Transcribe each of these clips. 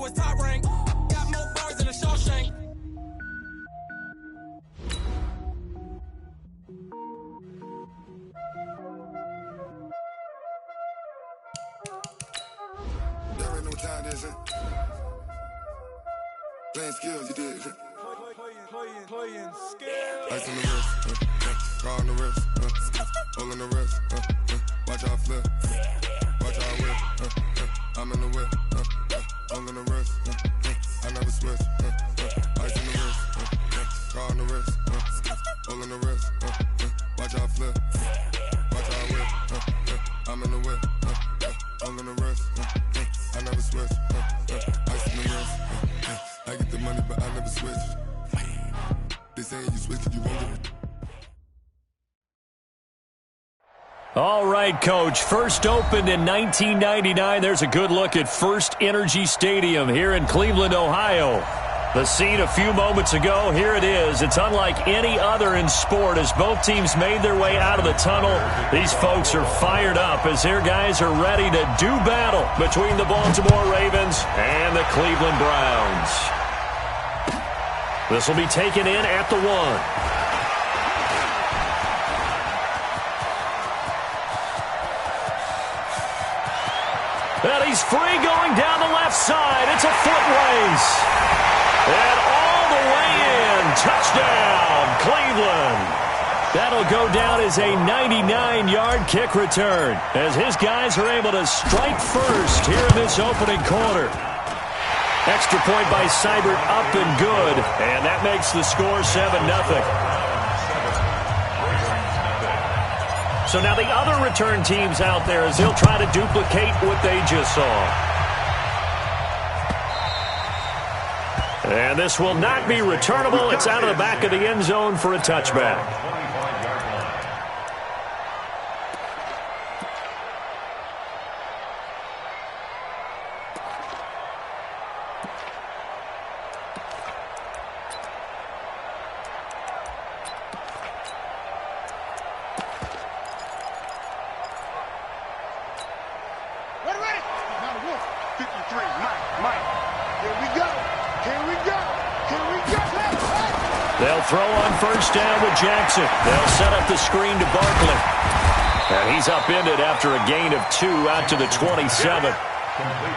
do is top rank. Got more bars than a Shawshank. There ain't no time, is it? Playing skills, you did. Playing skills. Ice on the wrist, car on the wrist, hole in the wrist, watch how I flip, watch how I whip, I'm in the whip, hole in the wrist, I never switch, ice on the wrist, car on the wrist, hole in the wrist, watch how I flip, watch how I whip, I'm in the whip, hole in the wrist, I never switch, ice on the wrist, I get the money but I never switch. They saying you switch it, you won't get it. All right, Coach. First opened in 1999. There's a good look at First Energy Stadium here in Cleveland, Ohio. The scene a few moments ago, here it is. It's unlike any other in sport as both teams made their way out of the tunnel. These folks are fired up as their guys are ready to do battle between the Baltimore Ravens and the Cleveland Browns. This will be taken in at the 1. And he's free going down the left side. It's a foot race. And all the way in. Touchdown, Cleveland. That'll go down as a 99-yard kick return as his guys are able to strike first here in this opening quarter. Extra point by Seibert up and good. And that makes the score 7-0. So now the other return teams out there as they'll try to duplicate what they just saw. And this will not be returnable. It's out of the back of the end zone for a touchback. They'll throw on first down with Jackson. They'll set up the screen to Barkley. And he's upended after a gain of 2 out to the 27.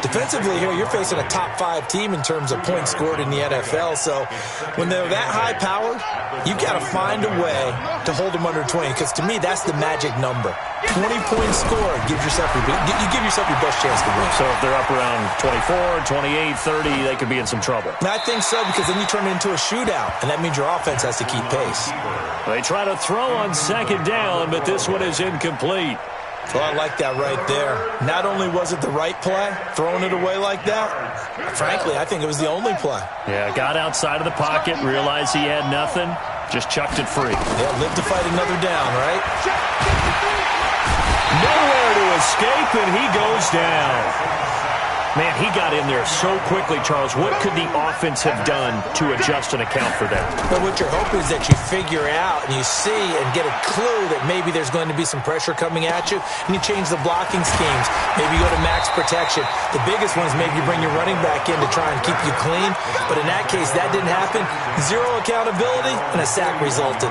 Defensively here, you're facing a top 5 team in terms of points scored in the NFL. So when they're that high powered, you've got to find a way to hold them under 20. Because to me, that's the magic number. 20 points scored, you give yourself your best chance to win. So if they're up around 24, 28, 30, they could be in some trouble. And I think so, because then you turn it into a shootout, and that means your offense has to keep pace. They try to throw on second down, but this one is incomplete. Well, I like that right there. Not only was it the right play, throwing it away like that, frankly, I think it was the only play. Yeah, got outside of the pocket, realized he had nothing, just chucked it free. Yeah, live to fight another down, right? Nowhere to escape, and he goes down. Man, he got in there so quickly, Charles. What could the offense have done to adjust and account for that? But what you're hoping is that you figure out and you see and get a clue that maybe there's going to be some pressure coming at you, and you change the blocking schemes. Maybe you go to max protection. The biggest one is maybe you bring your running back in to try and keep you clean. But in that case, that didn't happen. Zero accountability, and a sack resulted.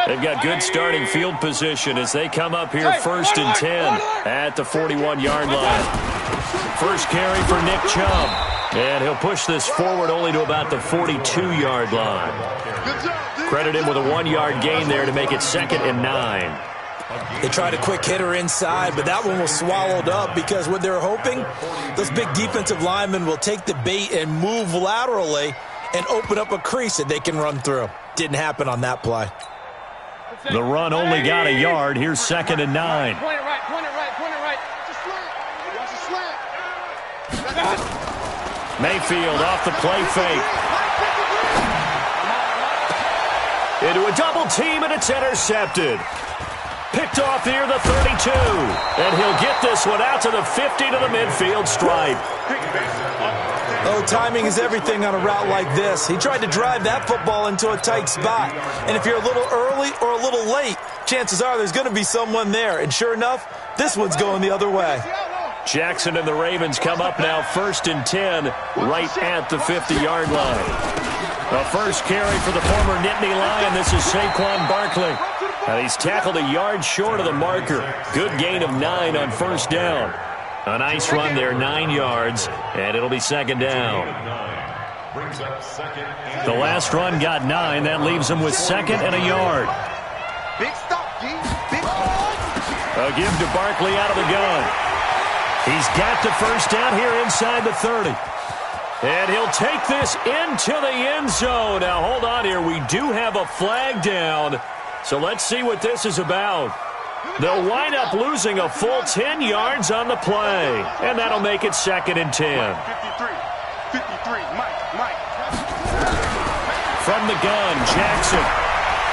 They've got good starting field position as they come up here first and 10 at the 41-yard line. First carry for Nick Chubb. And he'll push this forward only to about the 42-yard line. Credit him with a 1-yard gain there to make it 2nd and 9. They tried a quick hitter inside, but that one was swallowed up because what they're hoping, those big defensive linemen will take the bait and move laterally and open up a crease that they can run through. Didn't happen on that play. The run only got a yard. Here's 2nd and 9. Point it right. Watch the slant. Mayfield off the play fake. Into a double team, and it's intercepted. Picked off near the 32. And he'll get this one out to the 50 to the midfield stripe. Oh, timing is everything on a route like this. He tried to drive that football into a tight spot. And if you're a little early or a little late, chances are there's going to be someone there. And sure enough, this one's going the other way. Jackson and the Ravens come up now 1st and 10 right at the 50-yard line. The first carry for the former Nittany Lion. This is Saquon Barkley. And he's tackled a yard short of the marker. Good gain of 9 on first down. A nice run there, 9 yards, and it'll be 2nd down. The last run got 9. That leaves him with 2nd and a yard. Big stop, G. Big stop. A give to Barkley out of the gun. He's got the first down here inside the 30. And he'll take this into the end zone. Now, hold on here. We do have a flag down. So let's see what this is about. They'll wind up losing a full 10 yards on the play. And that'll make it 2nd and 10. 53, Mike. From the gun, Jackson.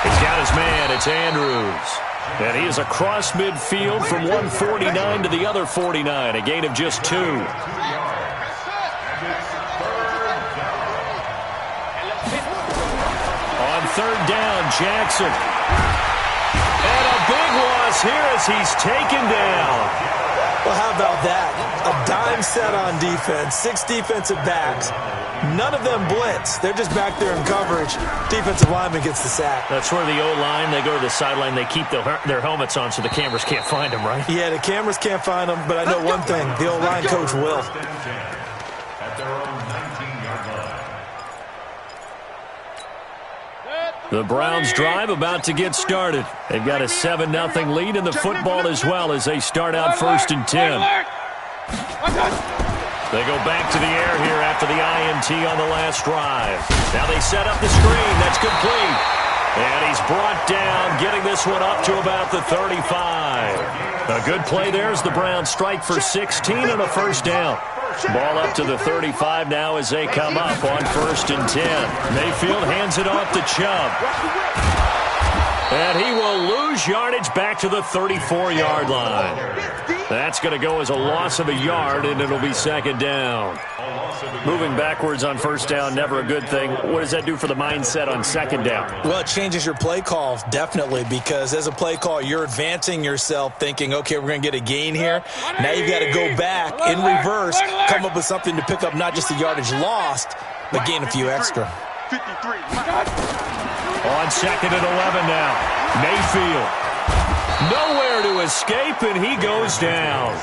He's got his man. It's Andrews. And he is across midfield from one 49 to the other 49. A gain of just 2. On 3rd down, Jackson. And a big loss here as he's taken down. Well, how about that? A dime set on defense, 6 defensive backs. None of them blitz. They're just back there in coverage. Defensive lineman gets the sack. That's where the O-line, they go to the sideline, they keep their helmets on so the cameras can't find them, right? Yeah, the cameras can't find them, but I know one thing. The O-line coach will. The Browns drive about to get started. They've got a 7-0 lead in the football as well as they start out 1st and 10. They go back to the air here after the INT on the last drive. Now they set up the screen. That's complete. And he's brought down, getting this one up to about the 35. A good play there as the Browns strike for 16 and a first down. Ball up to the 35 now as they come up on 1st and 10. Mayfield hands it off to Chubb. And he will lose yardage back to the 34-yard line. That's going to go as a loss of a yard, and it'll be 2nd down. Moving backwards on 1st down, never a good thing. What does that do for the mindset on 2nd down? Well, it changes your play call, definitely, because as a play call, you're advancing yourself thinking, okay, we're going to get a gain here. Now you've got to go back in reverse, come up with something to pick up not just the yardage lost, but gain a few extra. 53, On 2nd and 11 now. Mayfield. Nowhere to escape, and he goes down.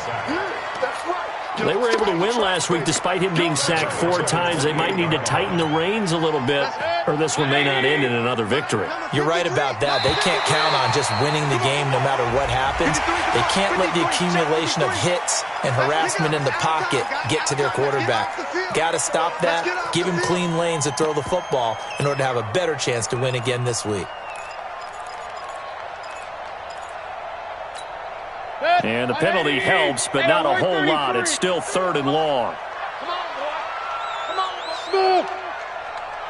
They were able to win last week despite him being sacked 4 times. They might need to tighten the reins a little bit, or this one may not end in another victory. You're right about that. They can't count on just winning the game no matter what happens. They can't let the accumulation of hits and harassment in the pocket get to their quarterback. Got to stop that, give him clean lanes to throw the football in order to have a better chance to win again this week. And the penalty helps, but not a whole lot. It's still 3rd and long. Come on, boy. Come on, boy. Smooth.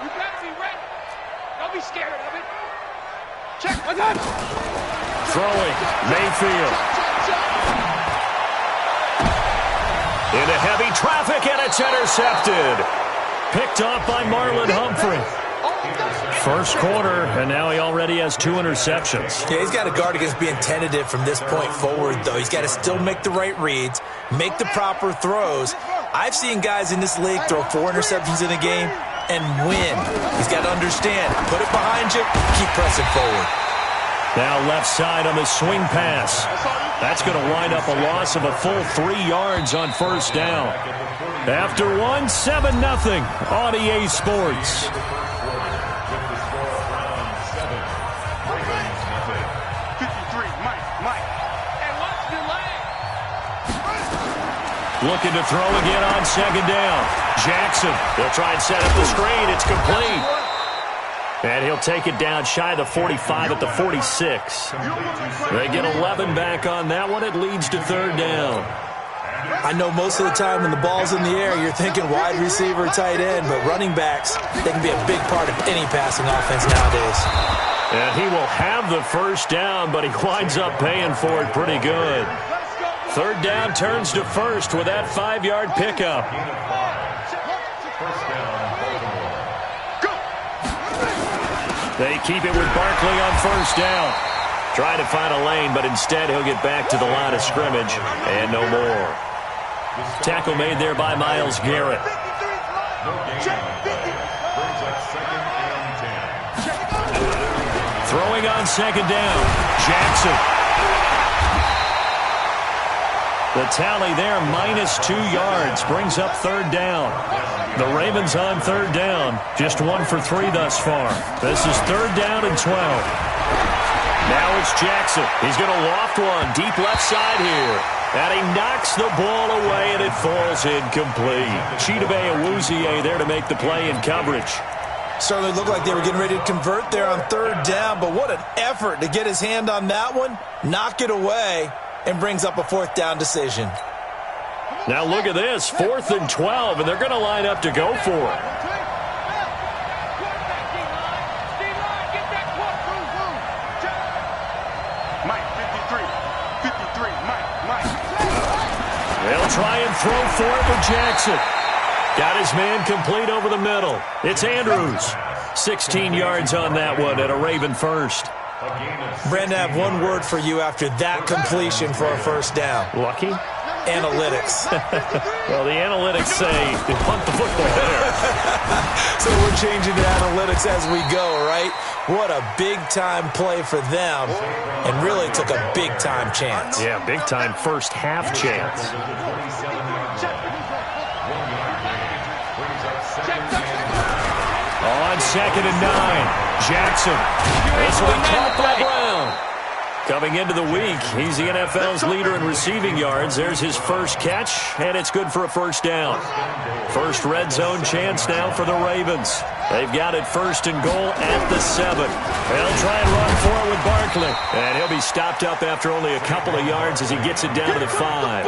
You got to be ready. Don't be scared of it. Check. Throwing. Mayfield. Into heavy traffic, and it's intercepted. Picked off by Marlon Humphrey. First quarter, and now he already has 2 interceptions. Yeah, he's got to guard against being tentative from this point forward, though. He's got to still make the right reads, make the proper throws. I've seen guys in this league throw 4 interceptions in a game and win. He's got to understand, put it behind you, keep pressing forward. Now left side on the swing pass. That's going to wind up a loss of a full 3 yards on 1st down. After 7-0 on EA Sports. Looking to throw again on 2nd down. Jackson, they'll try and set up the screen. It's complete. And he'll take it down shy of the 45 at the 46. They get 11 back on that one. It leads to 3rd down. I know most of the time when the ball's in the air, you're thinking wide receiver, tight end, but running backs, they can be a big part of any passing offense nowadays. And he will have the first down, but he winds up paying for it pretty good. 3rd down turns to 1st with that 5-yard pickup. They keep it with Barkley on first down. Trying to find a lane, but instead he'll get back to the line of scrimmage and no more. Tackle made there by Myles Garrett. Throwing on second down, Jackson. The tally there, -2 yards, brings up third down. The Ravens on third down, just 1 for 3 thus far. This is third down and 12. Now it's Jackson. He's going to loft one deep left side here. And he knocks the ball away, and it falls incomplete. Chidobe Awuzie there to make the play in coverage. Certainly looked like they were getting ready to convert there on third down, but what an effort to get his hand on that one, knock it away, and brings up a fourth down decision. Now look at this, 4th and 12, and they're going to line up to go for it. They'll try and throw for it with Jackson. Got his man complete over the middle. It's Andrews. 16 yards on that one and a Raven first. Brandon, I have one word for you after that completion for a first down. Lucky? Analytics. Well, the analytics say punt the football there. So we're changing to analytics as we go, right? What a big-time play for them, and really took a big-time chance. Yeah, big-time first half chance. On 2nd and 9, Jackson. This will be caught by Brown. Coming into the week, he's the NFL's leader in receiving yards. There's his first catch, and it's good for a first down. First red zone chance now for the Ravens. They've got it 1st and goal at the 7. They'll try and run for it with Barkley. And he'll be stopped up after only a couple of yards as he gets it down to the 5.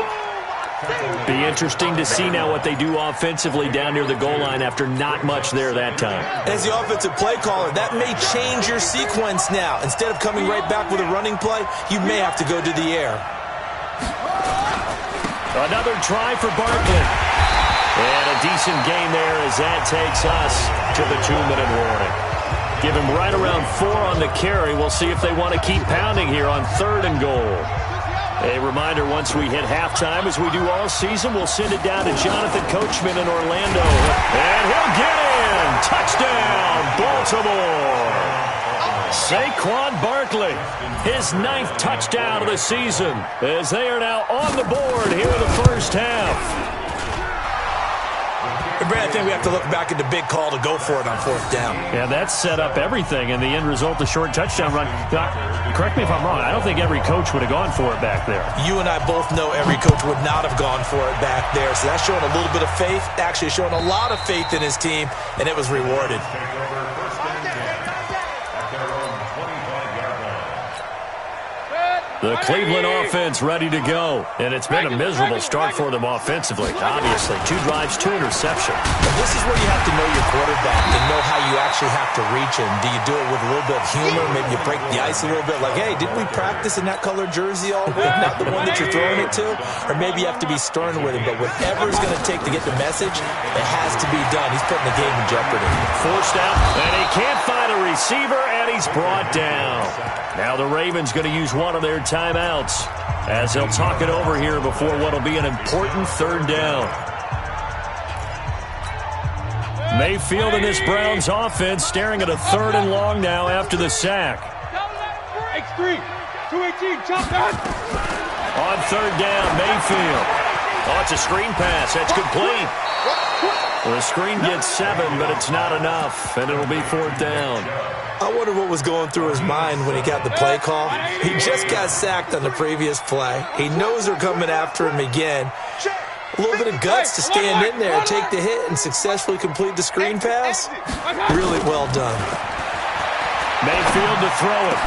Be interesting to see now what they do offensively down near the goal line after not much there that time. As the offensive play caller, that may change your sequence now. Instead of coming right back with a running play, you may have to go to the air. Another try for Barkley. And a decent gain there as that takes us to the 2-minute warning. Give him right around 4 on the carry. We'll see if they want to keep pounding here on 3rd and goal. A reminder, once we hit halftime, as we do all season, we'll send it down to Jonathan Coachman in Orlando. And he'll get in! Touchdown, Baltimore! Saquon Barkley, his 9th touchdown of the season, as they are now on the board here in the first half. Brad, I think we have to look back at the big call to go for it on 4th down. Yeah, that set up everything, and the end result, the short touchdown run. Correct me if I'm wrong, I don't think every coach would have gone for it back there. You and I both know every coach would not have gone for it back there, so that's showing a little bit of faith, actually showing a lot of faith in his team, and it was rewarded. The Cleveland offense ready to go. And it's been a miserable start for them offensively. Obviously, 2 drives, 2 interceptions. But this is where you have to know your quarterback and know how you actually have to reach him. Do you do it with a little bit of humor? Maybe you break the ice a little bit. Like, hey, didn't we practice in that colored jersey all week? Not the one that you're throwing it to? Or maybe you have to be stern with him. But whatever it's going to take to get the message, it has to be done. He's putting the game in jeopardy. Forced out, and he can't find a receiver, and he's brought down. Now the Ravens going to use one of their timeouts as they'll talk it over here before what will be an important 3rd down. Mayfield and this Browns offense staring at a 3rd and long now after the sack. X3, 218, chop that. On 3rd down, Mayfield. Oh, it's a screen pass. That's complete. Well, the screen gets 7, but it's not enough, and it'll be 4th down. I wonder what was going through his mind when he got the play call. He just got sacked on the previous play. He knows they're coming after him again. A little bit of guts to stand in there, take the hit, and successfully complete the screen pass. Really well done. Mayfield to throw it.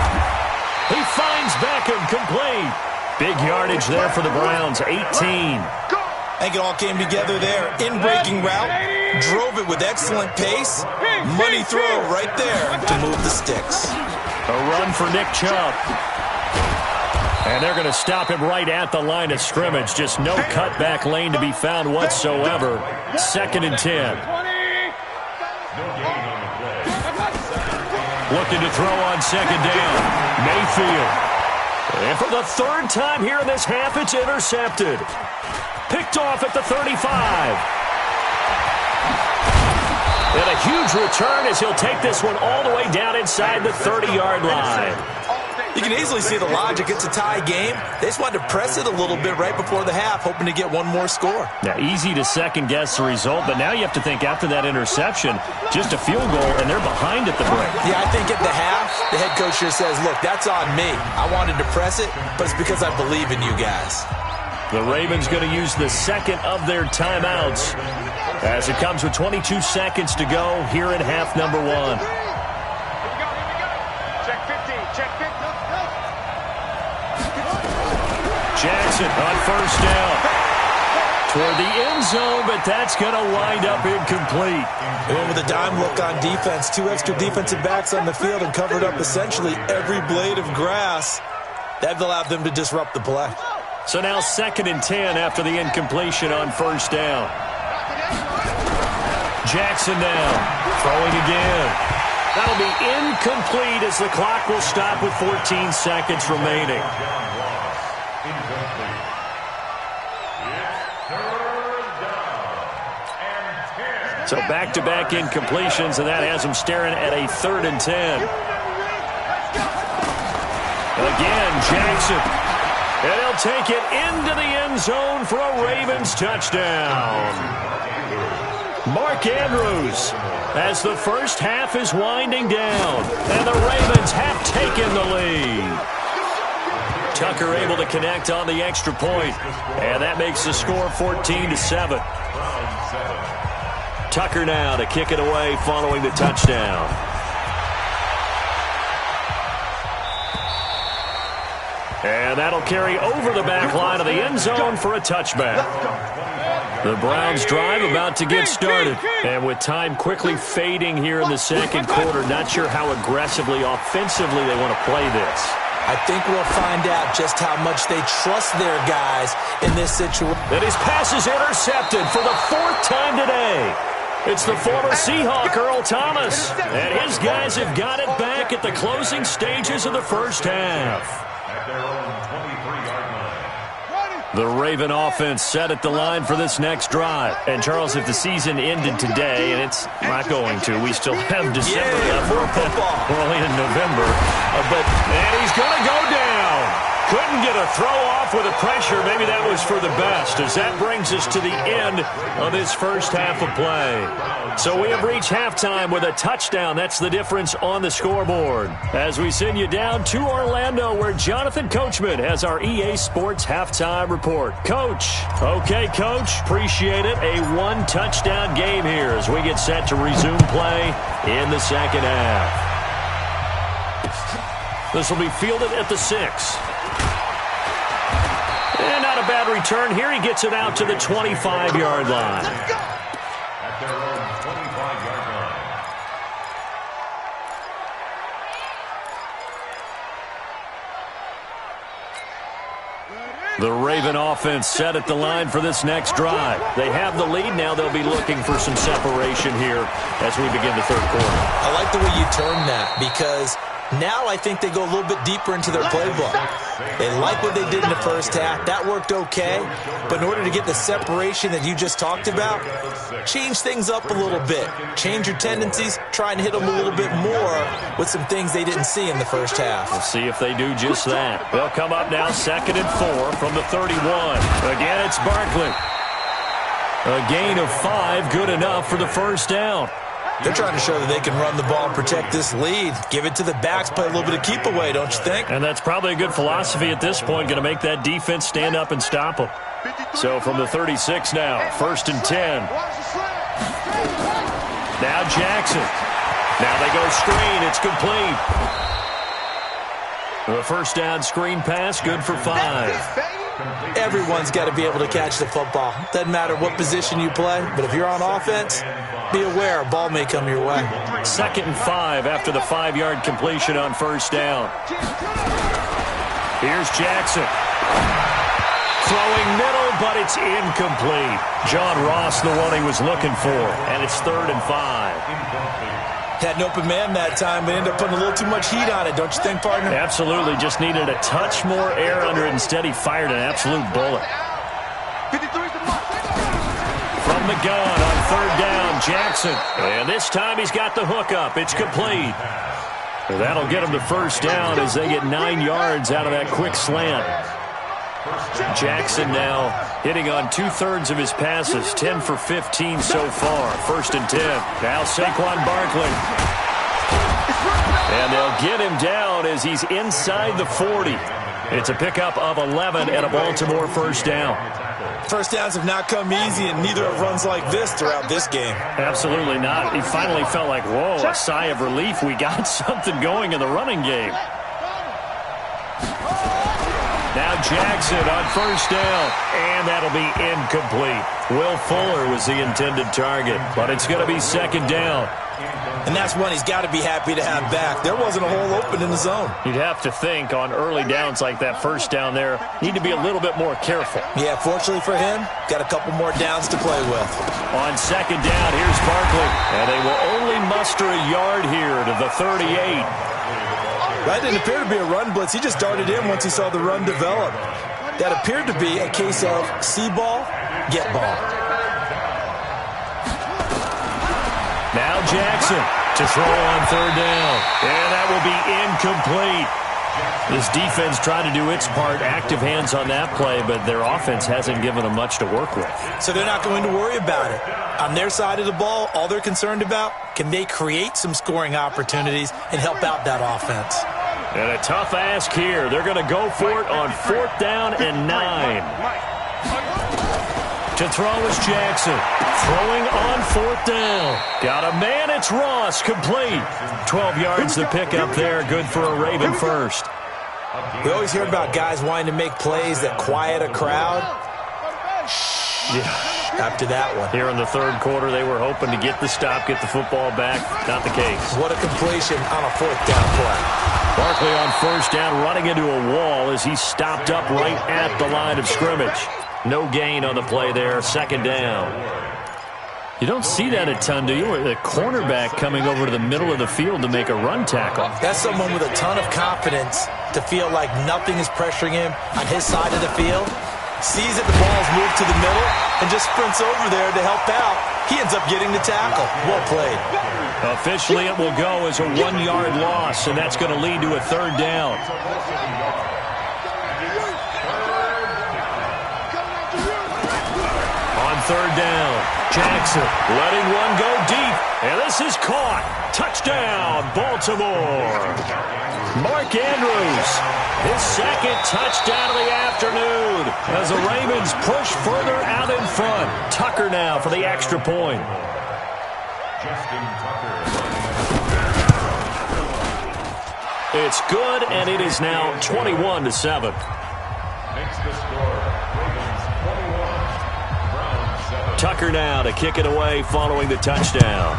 He finds Beckham complete. Big yardage there for the Browns, 18. I think it all came together there. In-breaking route, drove it with excellent pace. Money throw right there to move the sticks. A run for Nick Chubb. And they're going to stop him right at the line of scrimmage. Just no cutback lane to be found whatsoever. 2nd and 10. looking to throw on second down. Mayfield. And for the third time here in this half, it's intercepted. Picked off at the 35. And a huge return as he'll take this one all the way down inside the 30-yard line. You can easily see the logic. It's a tie game. They just wanted to press it a little bit right before the half, hoping to get one more score. Now, easy to second-guess the result, but now you have to think after that interception, just a field goal, and they're behind at the break. Yeah, I think at the half, the head coach here says, look, that's on me. I wanted to press it, but it's because I believe in you guys. The Ravens going to use the second of their timeouts as it comes with 22 seconds to go here in half number one. Jackson on first down. Toward the end zone, but that's going to wind up incomplete. And with a dime look on defense, 2 extra defensive backs on the field and covered up essentially every blade of grass. That allowed them to disrupt the play. So now 2nd and 10 after the incompletion on first down. Jackson now throwing again. That'll be incomplete as the clock will stop with 14 seconds remaining. So back-to-back incompletions, and that has him staring at a 3rd and 10. Again, Jackson. And he'll take it into the end zone for a Ravens touchdown. Mark Andrews as the first half is winding down, and the Ravens have taken the lead. Tucker able to connect on the extra point, and that makes the score 14-7. Tucker now to kick it away following the touchdown. And that'll carry over the back line of the end zone for a touchback. The Browns drive about to get started. And with time quickly fading here in the second quarter, not sure how aggressively, offensively they want to play this. I think we'll find out just how much they trust their guys in this situation. And his pass is intercepted for the 4th time today. It's the former Seahawk, Earl Thomas. And his guys have got it back at the closing stages of the first half. The Raven offense set at the line for this next drive. And, Charles, if the season ended today, and it's not going to, we still have December left. We're only in November. And he's going to go down. Couldn't get a throw off with the pressure. Maybe that was for the best, as that brings us to the end of this first half of play. So we have reached halftime with a touchdown. That's the difference on the scoreboard. As we send you down to Orlando, where Jonathan Coachman has our EA Sports halftime report. Coach. Okay, Coach. Appreciate it. A 1-touchdown game here as we get set to resume play in the second half. This will be fielded at the 6. And not a bad return here. He gets it out to the 25-yard line. At their own 25-yard line. The Raven offense set at the line for this next drive. They have the lead. Now they'll be looking for some separation here as we begin the third quarter. I like the way you term that, because now I think they go a little bit deeper into their playbook. They like what they did in the first half. That worked okay. But in order to get the separation that you just talked about, change things up a little bit. Change your tendencies. Try and hit them a little bit more with some things they didn't see in the first half. We'll see if they do just that. They'll come up now 2nd and 4 from the 31. Again, it's Barkley. A gain of 5, good enough for the first down. They're trying to show that they can run the ball and protect this lead. Give it to the backs, play a little bit of keep away, don't you think? And that's probably a good philosophy at this point, going to make that defense stand up and stop them. So from the 36 now, 1st and 10. Now Jackson. Now they go screen. It's complete. The first down screen pass, good for 5. Everyone's got to be able to catch the football. Doesn't matter what position you play, but if you're on offense, be aware a ball may come your way. 2nd and 5 after the 5-yard completion on first down. Here's Jackson. Throwing middle, but it's incomplete. John Ross, the one he was looking for, and it's 3rd and 5. Had an open man that time, but ended up putting a little too much heat on it, don't you think, partner? Absolutely. Just needed a touch more air under it. Instead, he fired an absolute bullet. 53's the mark. From the gun on third down, Jackson. And this time he's got the hook up. It's complete. And that'll get him to first down as they get 9 yards out of that quick slant. Jackson now hitting on 2/3 of his passes, 10 for 15 so far. 1st and 10. Now Saquon Barkley. And they'll get him down as he's inside the 40. It's a pickup of 11 and a Baltimore first down. First downs have not come easy, and neither have runs like this throughout this game. Absolutely not. He finally felt like, whoa, a sigh of relief. We got something going in the running game. Now Jackson on first down, and that'll be incomplete. Will Fuller was the intended target, but it's going to be 2nd down. And that's one he's got to be happy to have back. There wasn't a hole open in the zone. You'd have to think on early downs like that first down there, need to be a little bit more careful. Yeah, fortunately for him, got a couple more downs to play with. On 2nd down, here's Barkley, and they will only muster a yard here to the 38. That didn't appear to be a run blitz. He just darted in once he saw the run develop. That appeared to be a case of see ball, get ball. Now Jackson to throw on 3rd down. And that will be incomplete. This defense tried to do its part, active hands on that play, but their offense hasn't given them much to work with. So they're not going to worry about it. On their side of the ball, all they're concerned about, can they create some scoring opportunities and help out that offense? And a tough ask here. They're going to go for it on 4th down and 9. To throw is Jackson. Throwing on 4th down. Got a man, it's Ross, complete. 12 yards to pick up there, good for a Raven first. We always hear about guys wanting to make plays that quiet a crowd. Yeah. After that one. Here in the 3rd quarter, they were hoping to get the stop, get the football back. Not the case. What a completion on a 4th down play. Barkley on 1st down, running into a wall as he stopped up right at the line of scrimmage. No gain on the play there, 2nd down. You don't see that a ton, do you? The cornerback coming over to the middle of the field to make a run tackle. That's someone with a ton of confidence to feel like nothing is pressuring him on his side of the field. Sees that the ball's moved to the middle and just sprints over there to help out. He ends up getting the tackle. Well played. Officially, it will go as a 1-yard loss, and that's going to lead to a 3rd down. On 3rd down, Jackson letting one go deep, and this is caught. Touchdown, Baltimore. Mark Andrews, his 2nd touchdown of the afternoon as the Ravens push further out in front. Tucker now for the extra point. It's good, and it is now 21-7. Tucker now to kick it away following the touchdown.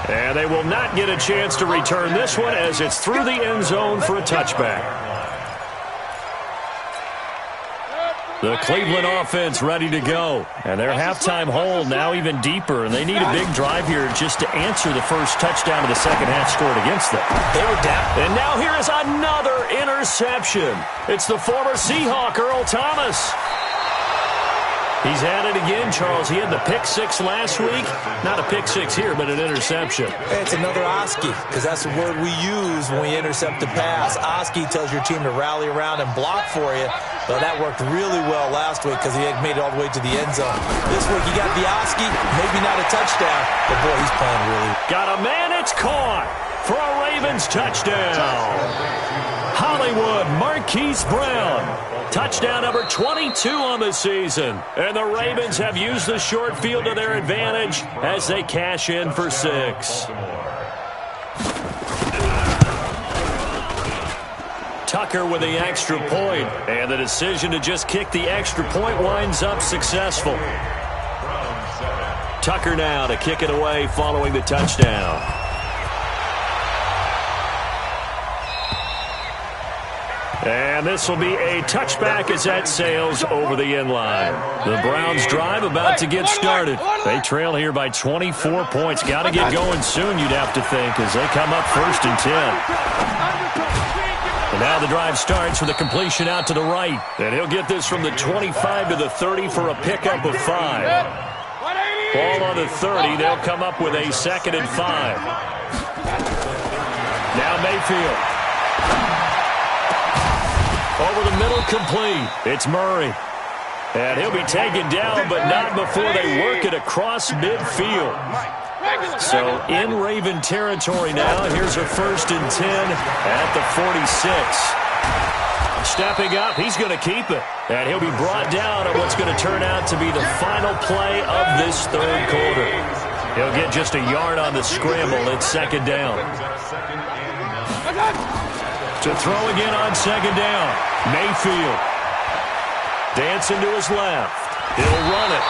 And they will not get a chance to return this one as it's through the end zone for a touchback. The Cleveland offense ready to go. And their halftime hole now even deeper. And they need a big drive here just to answer the first touchdown of the second half scored against them. They were down. And now here is another interception. It's the former Seahawk, Earl Thomas. He's at it again, Charles. He had the pick 6 last week. Not a pick 6 here, but an interception. It's another Oski, because that's the word we use when we intercept the pass. Oski tells your team to rally around and block for you. But that worked really well last week because he had made it all the way to the end zone. This week he got the Oski, maybe not a touchdown, but boy, he's playing really. Got a man, it's caught for a Ravens touchdown. Hollywood Marquise Brown. Touchdown number 22 on the season. And the Ravens have used the short field to their advantage as they cash in for 6. Tucker with the extra point, and the decision to just kick the extra point winds up successful. Tucker now to kick it away following the touchdown. And this will be a touchback as that sails over the end line. The Browns drive about to get started. They trail here by 24 points. Got to get going soon, you'd have to think, as they come up 1st and 10. And now the drive starts with a completion out to the right. And he'll get this from the 25 to the 30 for a pickup of 5. Ball on the 30. They'll come up with a 2nd and 5. Now Mayfield. Over the middle, complete. It's Murray. And he'll be taken down, but not before they work it across midfield. So in Raven territory now. Here's a 1st and 10 at the 46. Stepping up, he's going to keep it. And he'll be brought down on what's going to turn out to be the final play of this 3rd quarter. He'll get just a yard on the scramble. It's 2nd down. To throw again on 2nd down. Mayfield. Dancing to his left. He'll run it.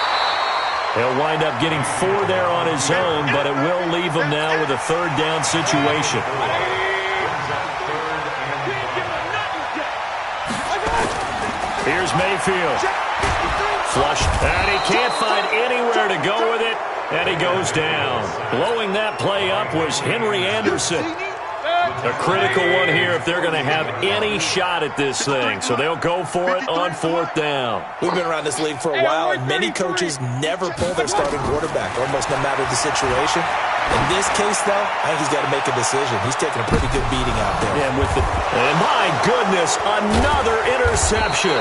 He'll wind up getting 4 there on his own, but it will leave him now with a 3rd down situation. Here's Mayfield. Flush. And he can't find anywhere to go with it, and he goes down. Blowing that play up was Henry Anderson. A critical one here if they're going to have any shot at this thing. So they'll go for it on 4th down. We've been around this league for a while, and many coaches never pull their starting quarterback, almost no matter the situation. In this case, though, I think he's got to make a decision. He's taking a pretty good beating out there. Yeah, and my goodness, another interception.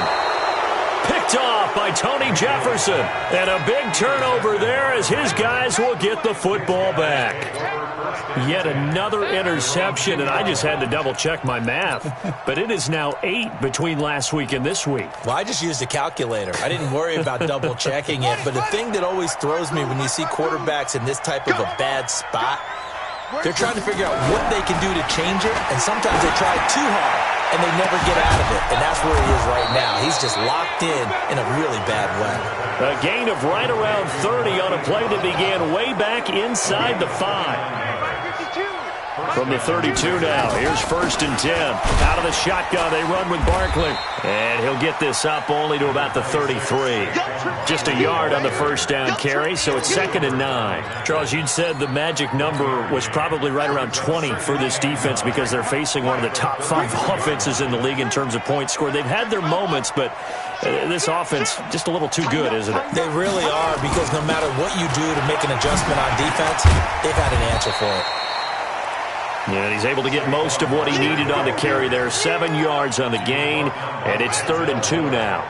Picked off by Tony Jefferson. And a big turnover there as his guys will get the football back. Yet another interception, and I just had to double-check my math. But it is now 8 between last week and this week. Well, I just used a calculator. I didn't worry about double-checking it. But the thing that always throws me when you see quarterbacks in this type of a bad spot, they're trying to figure out what they can do to change it, and sometimes they try too hard, and they never get out of it. And that's where he is right now. He's just locked in a really bad way. A gain of right around 30 on a play that began way back inside the 5. From the 32 now, here's 1st and 10. Out of the shotgun, they run with Barkley. And he'll get this up only to about the 33. Just a yard on the 1st down carry, so it's 2nd and 9. Charles, you'd said the magic number was probably right around 20 for this defense because they're facing one of the top 5 offenses in the league in terms of points scored. They've had their moments, but this offense just a little too good, isn't it? They really are, because no matter what you do to make an adjustment on defense, they've had an answer for it. And he's able to get most of what he needed on the carry there. 7 yards on the gain, and it's 3rd and 2 now.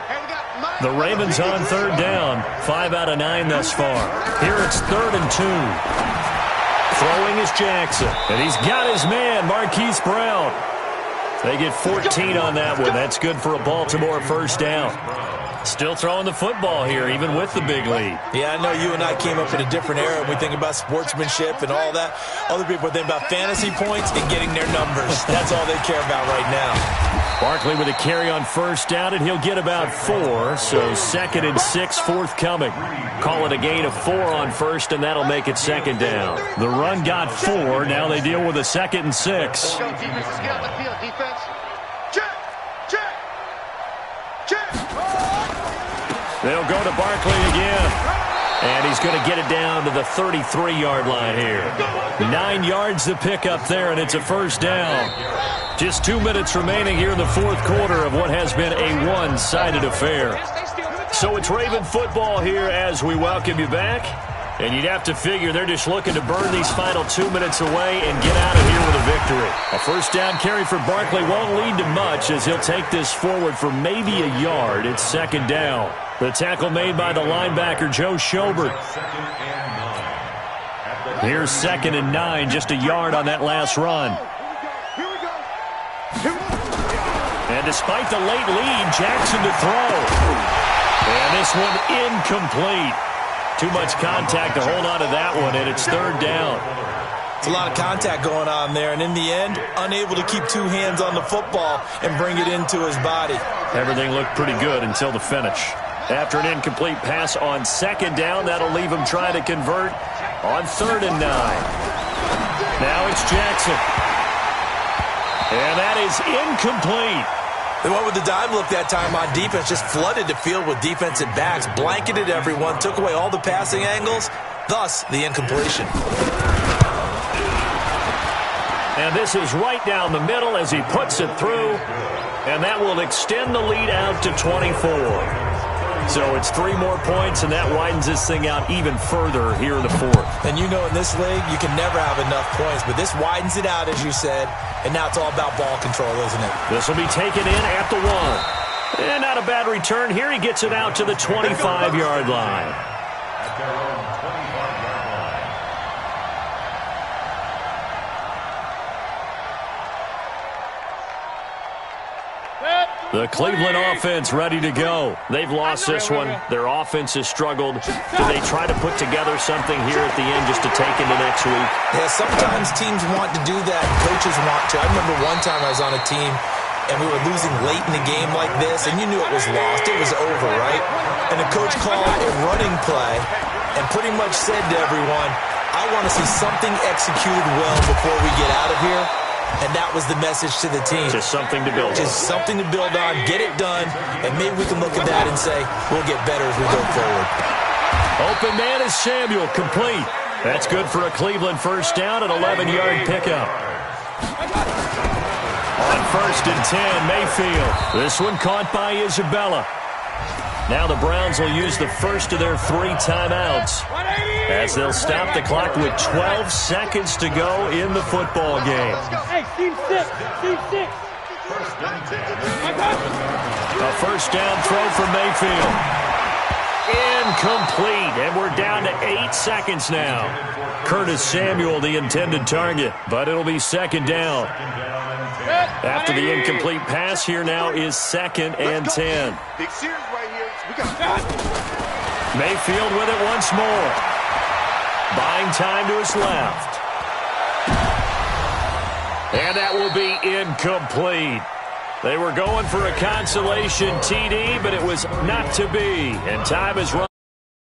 The Ravens on 3rd down. 5 out of 9 thus far. Here it's 3rd and 2. Throwing is Jackson, and he's got his man, Marquise Brown. They get 14 on that one. That's good for a Baltimore 1st down. Still throwing the football here, even with the big lead. Yeah, I know you and I came up in a different era. We think about sportsmanship and all that. Other people think about fantasy points and getting their numbers. That's all they care about right now. Barkley with a carry on 1st down, and he'll get about 4. So 2nd and 6 forthcoming. Call it a gain of 4 on 1st, and that'll make it 2nd down. The run got 4. Now they deal with a 2nd and 6. Go, defense, let's get on the field, defense. Check, check, check. They'll go to Barkley again. And he's going to get it down to the 33-yard line here. 9 yards to pick up there, and it's a 1st down. Just 2 minutes remaining here in the 4th quarter of what has been a one-sided affair. So it's Raven football here as we welcome you back. And you'd have to figure they're just looking to burn these final 2 minutes away and get out of here with a victory. A 1st down carry for Barkley won't lead to much as he'll take this forward for maybe a yard. It's 2nd down. The tackle made by the linebacker, Joe Schobert. Here's 2nd and 9, just a yard on that last run. And despite the late lead, Jackson to throw. And this one incomplete. Too much contact to hold on to that one, and it's 3rd down. It's a lot of contact going on there, and in the end, unable to keep 2 hands on the football and bring it into his body. Everything looked pretty good until the finish. After an incomplete pass on 2nd down, that'll leave him trying to convert on 3rd and 9. Now it's Jackson. And that is incomplete. They went with the dime look that time on defense, just flooded the field with defensive backs, blanketed everyone, took away all the passing angles, thus the incompletion. And this is right down the middle as he puts it through, and that will extend the lead out to 24. So it's 3 more points, and that widens this thing out even further here in the 4th. And you know in this league, you can never have enough points, but this widens it out, as you said, and now it's all about ball control, isn't it? This will be taken in at the 1. And not a bad return here. He gets it out to the 25-yard line. The Cleveland offense ready to go. They've lost this one. Their offense has struggled. Do they try to put together something here at the end just to take into next week? Yeah, sometimes teams want to do that. Coaches want to. I remember one time I was on a team, and we were losing late in the game like this, and you knew it was lost. It was over, right? And the coach called a running play and pretty much said to everyone, I want to see something executed well before we get out of here. And that was the message to the team. Just something to build on. Just something to build on, get it done, and maybe we can look at that and say, we'll get better as we go forward. Open man is Samuel, complete. That's good for a Cleveland first down, an 11-yard pickup. On 1st and 10, Mayfield. This one caught by Isabella. Now the Browns will use the first of their 3 timeouts as they'll stop the clock with 12 seconds to go in the football game. Hey, team 6. Team 6. A first down throw for Mayfield. Incomplete, and we're down to 8 seconds now. Curtis Samuel, the intended target, but it'll be 2nd down. After the incomplete pass, here now is 2nd and 10. Big series right here. We got Mayfield with it once more. Buying time to his left. And that will be incomplete. They were going for a consolation TD, but it was not to be. And time is run.